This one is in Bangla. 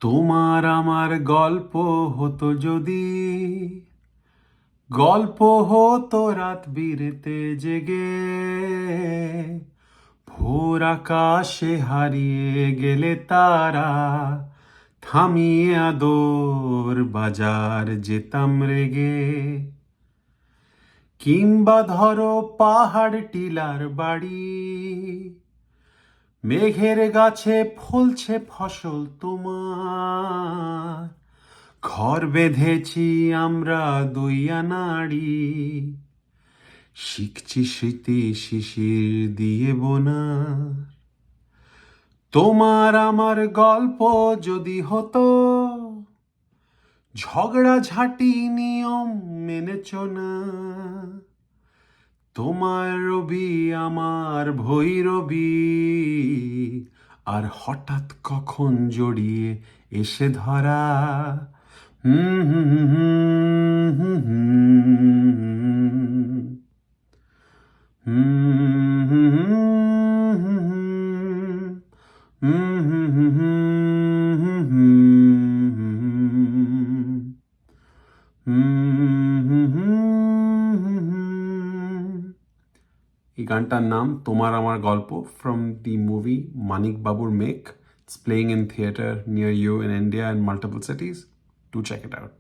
তোমার আমার গল্প হতো যদি, গল্প হতো রাত বিরেতে জেগে, ভোর আকাশে হারিয়ে গেলে তারা, থামিয়ে আদর বাজার যেতাম রেগে। কিংবা ধরো পাহাড় টিলার বাড়ি, মেঘের গাছে ফলছে ফসল তোমার, ঘর বেঁধেছি আমরা দুই আনাড়ি, শিখছি স্মৃতি শিশির দিয়ে বোনা। তোমার আমার গল্প যদি হতো, ঝগড়া ঝাঁটি নিয়ম মেনেছ না, তোমার রবি আমার ভৈরবী, আর হঠাৎ কখন জড়িয়ে এসে ধরা। হুম হুম হুম হুম হুম এই গানটার নাম তোমার আমার গল্প, ফ্রম দি মুভি মানিক বাবুর make. It's playing in theater near you in India and multiple cities. Do check it out.